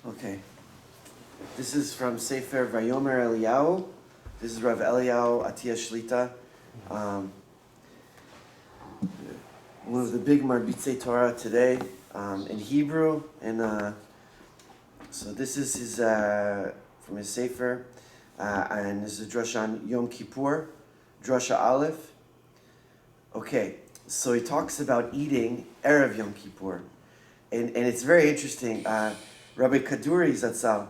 Okay. This is from Sefer ויומר Eiliyahu. This is Rabbi Eliyahu Attia Shlita. One of the big Marbitzei Torah today in Hebrew. And so this is his from his Sefer. And this is a drush on Yom Kippur, drasha Aleph. Okay, so he talks about eating Erev Yom Kippur. And it's very interesting. Rabbi Kaduri Zatzal,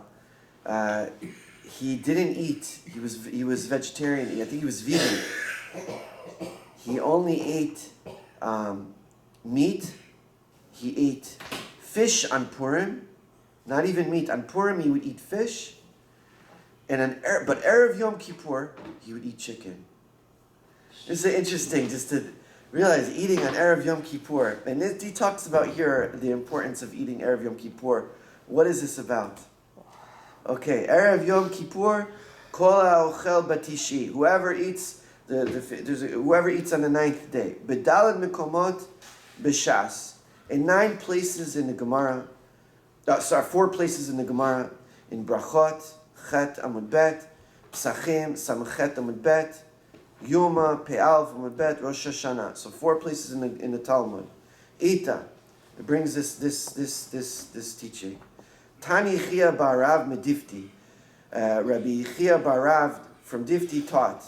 he didn't eat. He was vegetarian. I think he was vegan. He only ate meat. He ate fish on Purim. Not even meat. On Purim he would eat fish. But Erev Yom Kippur he would eat chicken. It's interesting just to realize eating on Erev Yom Kippur. And he talks about here the importance of eating Erev Yom Kippur. What is this about? Okay, Erev Yom Kippur, Kol ha'ochel batishi. Whoever eats whoever eats on the 9th day. Bedalad mekomot b'shas. In 9 places in the Gemara. 4 places in the Gemara. In Brachot, Chet Amud Bet, Psachim, Samchet Amud Bet, Yoma, Pe'alv Amud Bet, Rosh Hashanah. So 4 places in the Talmud. Ita. It brings this teaching. Tani Chia Barav Medifti. Rabbi Chia Barav from Difti taught.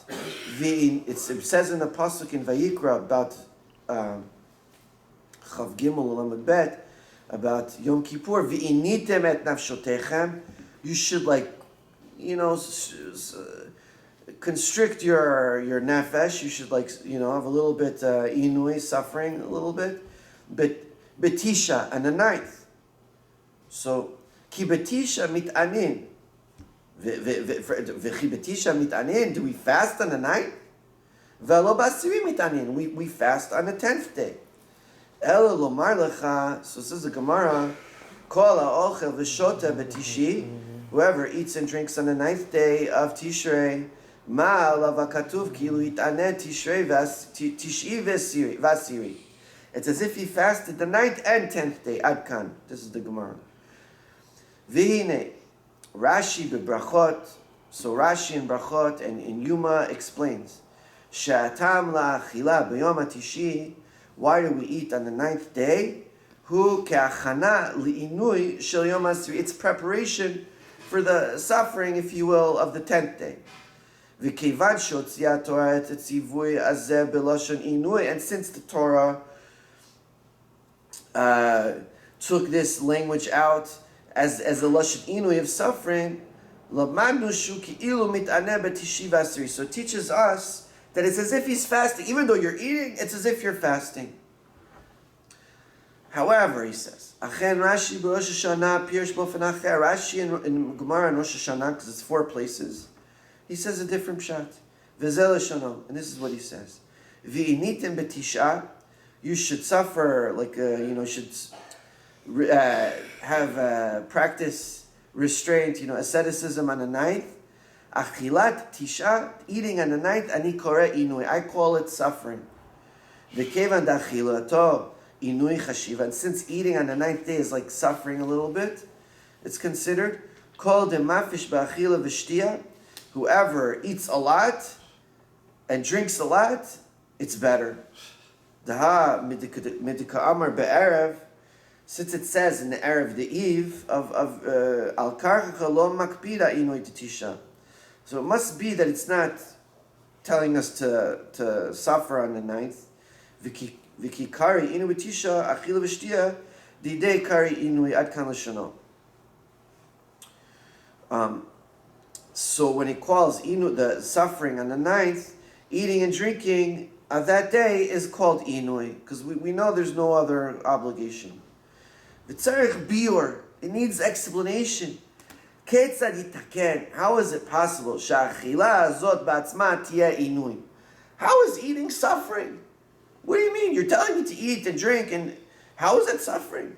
It says in the pasuk in Vayikra about Chav Gimel Lamed Bet about Yom Kippur. V'initem et nafshotechem. You should constrict your nefesh. You should have a little bit inui, suffering a little bit. But betisha on the 9th. So ki betisha mitanin. V'chi betisha mitanin. Do we fast on the 9th? V'lo basiri mitanin. We fast on the 10th day. Ela lomar lecha. So says the Gemara. Kol ha'ochel v'shota betishi. Whoever eats and drinks on the 9th day of Tishrei, ma alav hakatuv kilu itaneh Tishrei tish'i v'asiri. It's as if he fasted the 9th and 10th day. Ad kan. This is the Gemara. V'hine, Rashi bebrachot. So Rashi in Brachot and in Yuma explains. She'atam la'achila b'yom hatishi. Why do we eat on the 9th day? Hu ke'achana li'inui shel yom hasiri. It's preparation for the suffering, if you will, of the 10th day. V'kevan shotzia Torah et tzivui azeh b'lashon inui. And since the Torah took this language out as a lashon inui of suffering, so it teaches us that it's as if he's fasting. Even though you're eating, it's as if you're fasting. However, he says, Rashi in Gemara and Rosh Hashanah, because it's 4 places, he says a different pshat. And this is what he says. You should suffer, have practice restraint, asceticism on the 9th. Achilat tisha, eating on the 9th, ani kore inui. I call it suffering. V'kevan dachilato inui chashiva. And since eating on the 9th day is like suffering a little bit, it's considered kol demafish ba'achila v'shtia. Whoever eats a lot and drinks a lot, it's better. Daha midika amar be'erev. Since it says in the Erev, the eve of al karcha lo makpida inui tisha. So it must be that it's not telling us to suffer on the 9th. V'ki kari inui tisha achila v'shtia didei kari inui ad kan l'shano. So when he calls the suffering on the 9th, eating and drinking of that day is called inui, because we know there's no other obligation. V'tzarech biur, it needs explanation. Ketzad yitaken, how is it possible? Sha'achila azot ba'atzma tiyeh inui. How is eating suffering? What do you mean? You're telling me to eat and drink, and how is that suffering?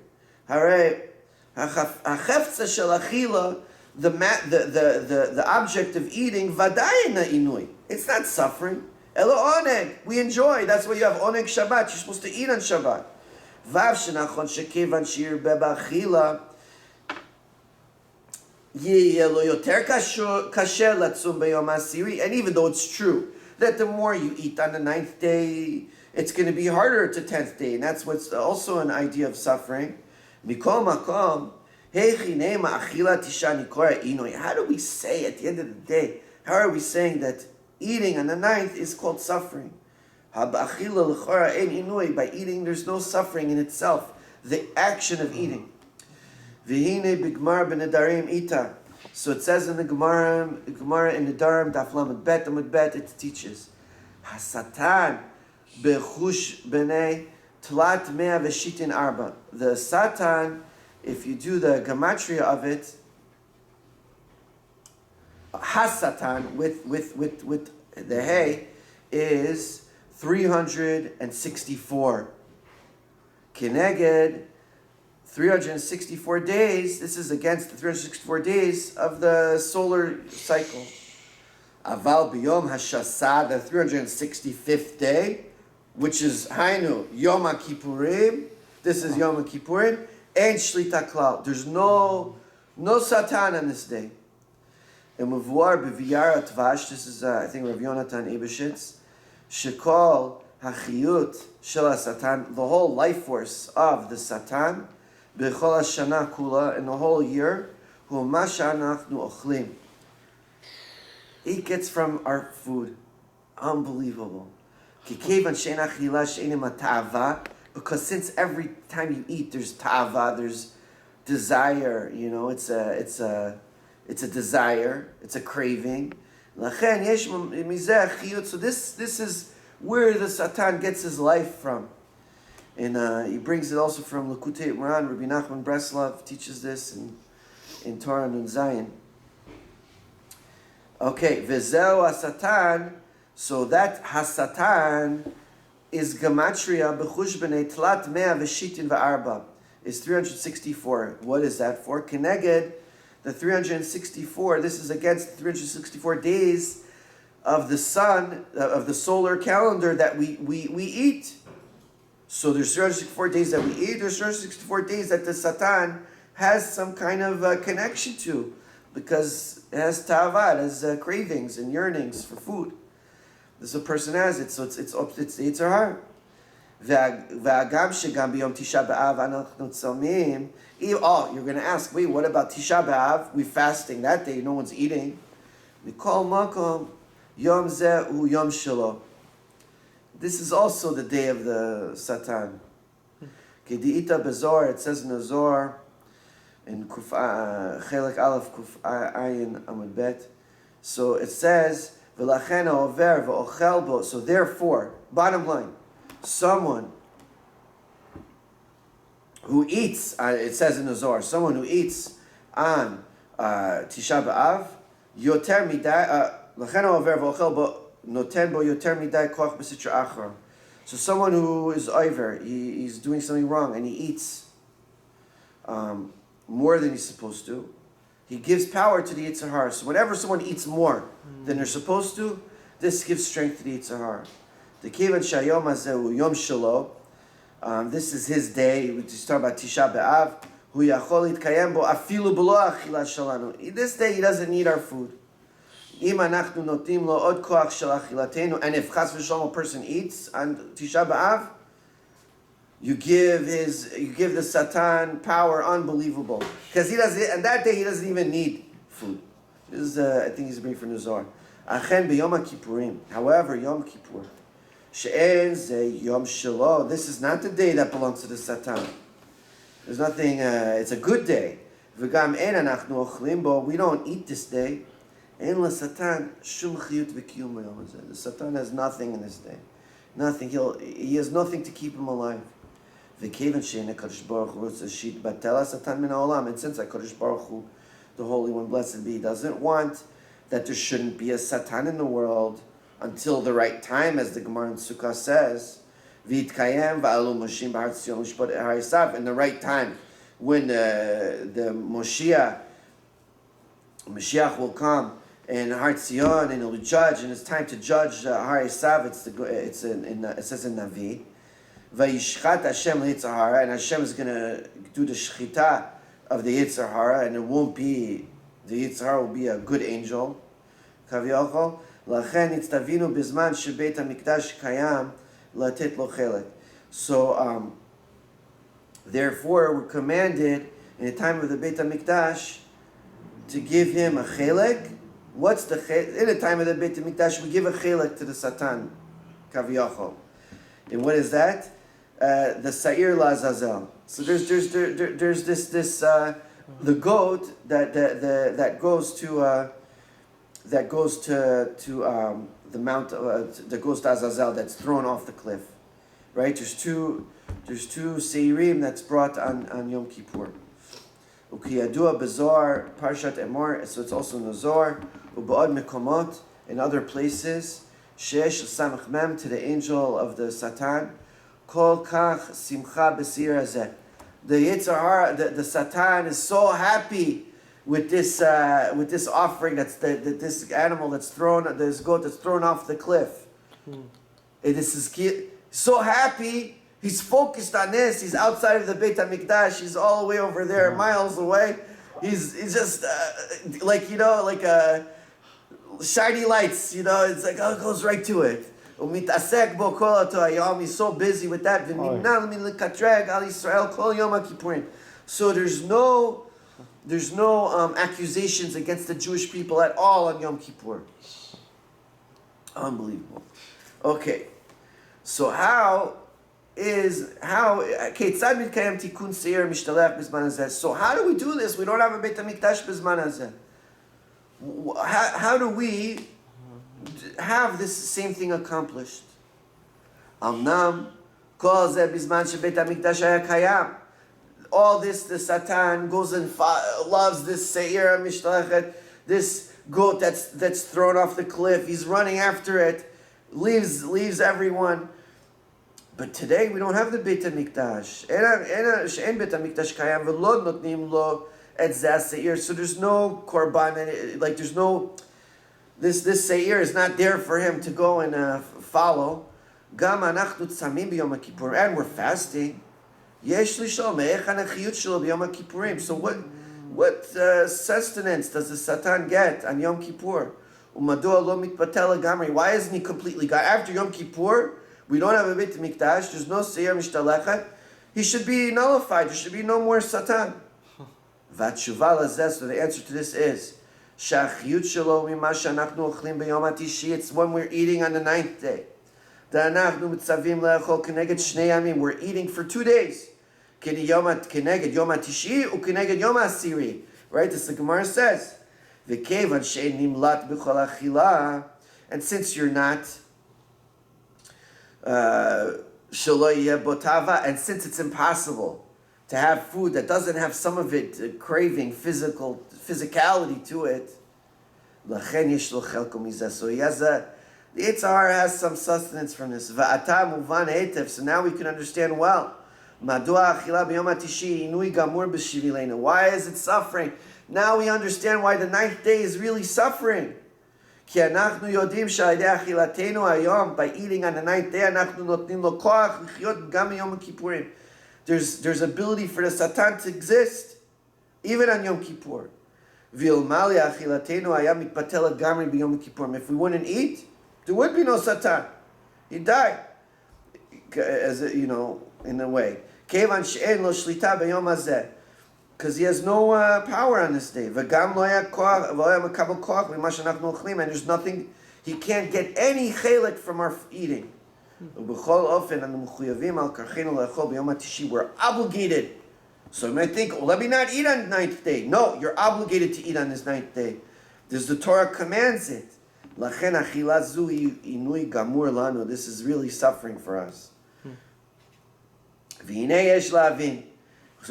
Harei hachefza shel achila, the object of eating, vadayina inui. It's not suffering. Elo oneg, we enjoy. That's why you have oneg Shabbat. You're supposed to eat on Shabbat. Vav shenachon shekevan shir bebachila. And even though it's true that the more you eat on the 9th day, it's going to be harder to 10th day. And that's what's also an idea of suffering. How do we say at the end of the day, how are we saying that eating on the 9th is called suffering? By eating, there's no suffering in itself. The action of eating. So it says in the Gemara in the Nedarim, Daf Lamed Bet, it teaches, Hasatan bechush b'nei tlat mea v'shitin arba. The Satan, if you do the gematria of it, Hasatan with the hay is 364. Keneged 364 days, this is against the 364 days of the solar cycle. Aval biyom hashasad, the 365th day, which is Hainu Yom Kippurim. This is Yom Kippurim. And Shlita Klal. There's no Satan on this day. And Mavur b'viyara tvash, this is I think Rav Yonatan Eibeshitz, Shekol hachiyut shel Satan, the whole life force of the Satan, b'chol hashana kula, in the whole year, hu ma she'anachnu ochlim. It gets from our food. Unbelievable. Because since every time you eat, there's ta'ava, there's desire. You know, it's a desire, it's a craving. So this is where the Satan gets his life from. And he brings it also from Likutei Moharan. Rabbi Nachman Breslov teaches this in Torah Nun Zayin. Okay, Vezeu HaSatan, so that HaSatan is Gematria B'chush B'nei Tlat Mea V'shitin V'arba, is 364. What is that for? Keneged, the 364, this is against the 364 days of the sun, of the solar calendar that we eat. So there's 364 days that we eat, there's 364 days that the Satan has some kind of connection to, because it has ta'avad, it has cravings and yearnings for food. This a person has it, so it's the Yetzer Hara. Oh, you're going to ask, wait, what about Tisha B'Av? We're fasting that day, no one's eating. Mikol makom yom zeh u yom shelo. This is also the day of the Satan. Kedi'ita bezor, it says in the Zohar, in Chelek Aleph Kuf Ayin Amud Bet. So it says, V'lachen ha'over v'ochel bo. So therefore, bottom line, someone who eats, it says in the Zohar, someone who eats on Tisha B'Av, yoter midai, lachen ha'over v'ochel bo, noten bo yoter midai koch b'sitra achar. So someone who is over, he's doing something wrong, and he eats more than he's supposed to, he gives power to the Yetzer Hara. So whenever someone eats more than they're supposed to, this gives strength to the Yetzer Hara. The Kivan Shayom Hazeu Yom Shelo. This is his day. We just talk about Tisha B'Av. Hu Yachol Yitkayem Bo Afilu B'Lo Achila Shalanu. This day he doesn't need our food. Im Anachnu Notim Lo Od Koach Shel Achilatenu. And if Chas V'Shalom a person eats on Tisha B'Av, you give the Satan power unbelievable, because he doesn't. And that day he doesn't even need food. This is I think he's bringing from the Zohar. Achen b'Yom Kippurim. However, Yom Kippur, she'en ze Yom Shelo. This is not the day that belongs to the Satan. There's nothing. It's a good day. V'gam en anachnu ochlim bo. We don't eat this day. En la Satan shum chiyut v'kiyum b'yom hazeh. The Satan has nothing in this day. Nothing. He has nothing to keep him alive. And since HaKadosh Baruch Hu, the Holy One, blessed be, doesn't want that there shouldn't be a Satan in the world until the right time, as the Gemara in Sukkah says, in the right time, when the Mashiach will come and Har Tzion, and he'll judge, and it's time to judge Har Esav. It says in Navi. Vayishchat Hashem Yetzer Hara, and Hashem is going to do the shchita of the Yetzer Hara, and it won't be The Yitzhar will be a good angel. Kaviyachol. Lachen itztavinu bizman shebeit hamikdash kayam latet lo chelek. So, therefore, we're commanded in the time of the Beit HaMikdash to give him a chelek. What's the chelek? In the time of the Beit HaMikdash, we give a chelek to the Satan, Kaviyachol. And what is that? The Sa'ir La'Azazel. So there's this the goat that goes to the mount that goes to Azazel, that's thrown off the cliff, right? There's two Seirim that's brought on Yom Kippur. Ukiyadua Bazar Parshat Emor, so it's also in the Zohar. Ubaad Mekomot, in other places. Shesh Samach Mem, to the angel of the Satan. Kol Kach Simcha Besir Hazeh. The Yetzer Hara, the Satan is so happy with this offering, this animal that's thrown, this goat that's thrown off the cliff. This is so happy. He's focused on this. He's outside of the Beit HaMikdash. He's all the way over there, miles away. He's just like shiny lights. It's like, oh, it goes right to it. He's so busy with that. So there's no accusations against the Jewish people at all on Yom Kippur. Unbelievable. Okay, so how do we do this? We don't have a Beit HaMikdash bizman hazeh. How do we have this same thing accomplished? Amnam kol zeh bizman shebeit HaMikdash haya kayam. All this, the Satan goes and loves this Seir Mishtalachet, this goat that's thrown off the cliff. He's running after it, leaves everyone. But today we don't have the Beit HaMikdash. She'en Beit HaMikdash kayam v'lo notnim lo et zeh Seir. So there's no korban, like there's no, this Seir is not there for him to go and follow. Gam anachnu tzamim b'Yom Kippur, and we're fasting. So what sustenance does the Satan get on Yom Kippur? Why isn't he completely gone? After Yom Kippur, we don't have a Beit HaMikdash, there's no Seir Mishtalachet. He should be nullified. There should be no more Satan. So the answer to this is, it's when we're eating on the 9th day. We're eating for 2 days. Right? This the Gemara says. And since you're not and since it's impossible to have food that doesn't have some of it craving physicality to it, so he has the Yitzhar has some sustenance from this. So now we can understand well. Why is it suffering? Now we understand why the 9th day is really suffering. By eating on the 9th day, there's ability for the Satan to exist, even on Yom Kippur. If we wouldn't eat, there would be no Satan. He'd die. In a way. Because he has no power on this day. And there's nothing, he can't get any chelek from our eating. We're obligated. So you might think, let me not eat on the 9th day. No, you're obligated to eat on this 9th day. The Torah commands it. This is really suffering for us. So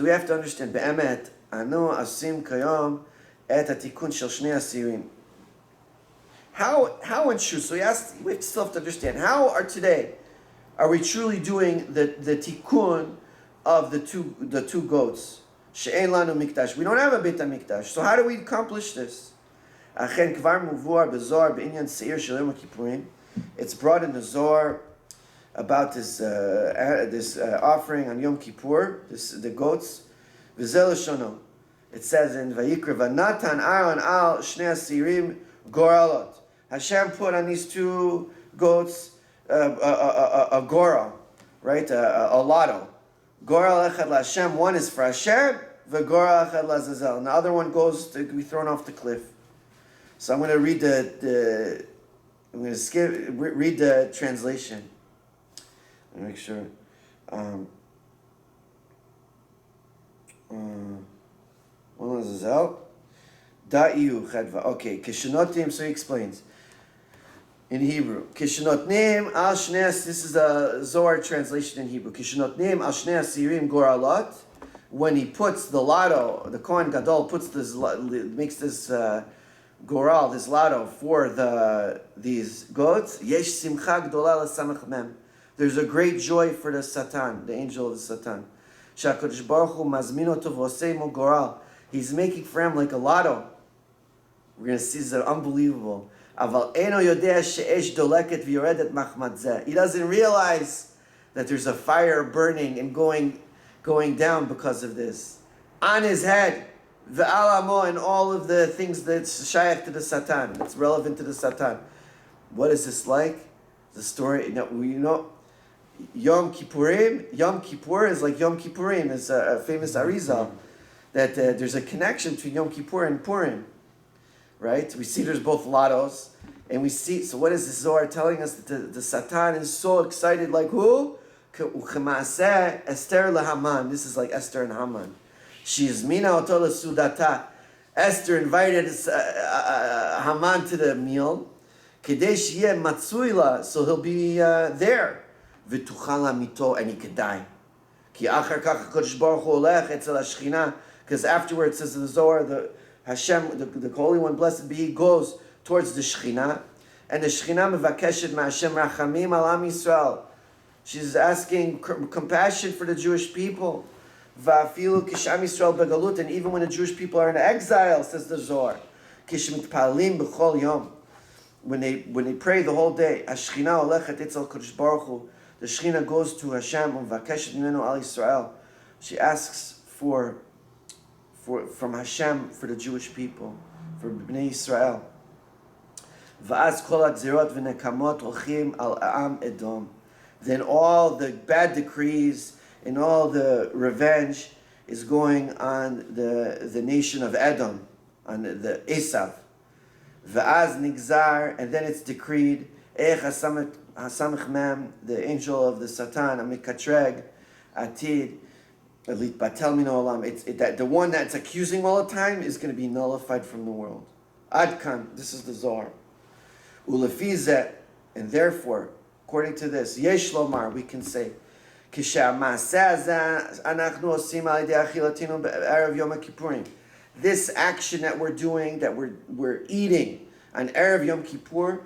we have to understand. Be'emet, anu asim kayom et hatikun shel shnei asirim. How and true? So we still have to understand. How are we truly doing the tikkun of the two goats? She'en lanu mikdash. We don't have a Beit HaMikdash. So how do we accomplish this? Achen kvar muvuar bezoar beinyan seir shel Yom Kippurim. It's brought in the Zohar about this offering on Yom Kippur, the goats. V'zel shono. It says in Vayikra, Vanatan Aaron al Shnei Asirim Goralot. Hashem put on these two goats a goral, right? A lotto. Goral echad LaHashem. One is for Hashem. V'goral echad LaZazel. And the other one goes to be thrown off the cliff. So I'm going to read I'm going to read the translation. Let me make sure. One is out. Da'iyu chadva. Okay, Kishnotim, so he explains. In Hebrew. Kishnotnim al shnei, this is the Zohar translation in Hebrew. Kishnotnim al shnei asirim goralot. When he puts the lotto, the Kohen Gadol puts this, makes this goral, this lotto for these goats. Yesh simcha gdola l'samach mem. There's a great joy for the Satan, the angel of the Satan. Shakadosh Baruch Hu mazmino tov vosei mo goral. He's making for him like a lotto. We're going to see this unbelievable. Aval eno yodea she'esh doleket v'yoredet machmat zeh. He doesn't realize that there's a fire burning and going down because of this. On his head, v'alamo, and all of the things that's shaykh to the Satan, that's relevant to the Satan. What is this like? The story, Yom Kippurim. Yom Kippur is like Yom Kippurim. It's a famous Arizal. That there's a connection between Yom Kippur and Purim. Right? We see there's both lottos. And we see, so what is this Zohar telling us? That the Satan is so excited, like who? Esther laHaman. This is like Esther and Haman. She is mina oto lesudata. Esther invited Haman to the meal. Kedei sheyeh matzui la, so he'll be there. V'tuchala mito, and he could die. Ki achar kach HaKadosh Baruch Hu olech etzel hashchina, because afterwards, says the Zohar, the Hashem, the Holy One, blessed be He, goes towards the Shechina, and the Shechina mevakeshet ma'Hashem rachamim al am Yisrael. She's asking compassion for the Jewish people. Va'afilu kisham Yisrael begalut, and even when the Jewish people are in exile, says the Zohar, kish mitpalim b'chol yom, when they pray the whole day, Hashchina olechet etzel Kadosh Baruch Hu, the Shechina goes to Hashem, va'keshet mimenu al Yisrael. She asks from Hashem for the Jewish people, for Bnei Yisrael. Va'az kol ha'gzerot v'nekamot olchim al am Edom. Then all the bad decrees and all the revenge is going on the nation of Edom, on the Esav. Va'az nigzar, and then it's decreed, Ech hasamech mem, the angel of the Satan, Amikatreg, Atid, Elit Batel Min Olam. It's that the one that's accusing all the time is going to be nullified from the world. Adkan, this is the Zohar. Ulefizet, and therefore, according to this, Yesh Lomar, we can say, this action that we're doing, that we're eating on Erev Yom Kippur,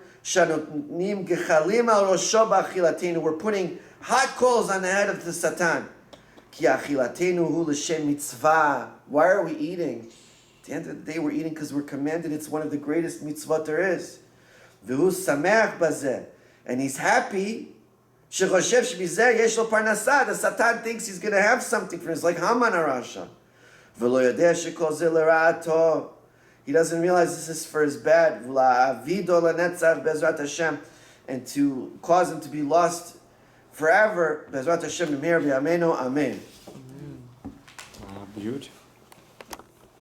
we're putting hot coals on the head of the Satan. Why are we eating? At the end of the day, we're eating because we're commanded. It's one of the greatest mitzvot there is. And he's happy. The Satan thinks he's going to have something for him. It's like Haman Arasha. He doesn't realize this is for his bad. And to cause him to be lost forever. Amen. Beautiful.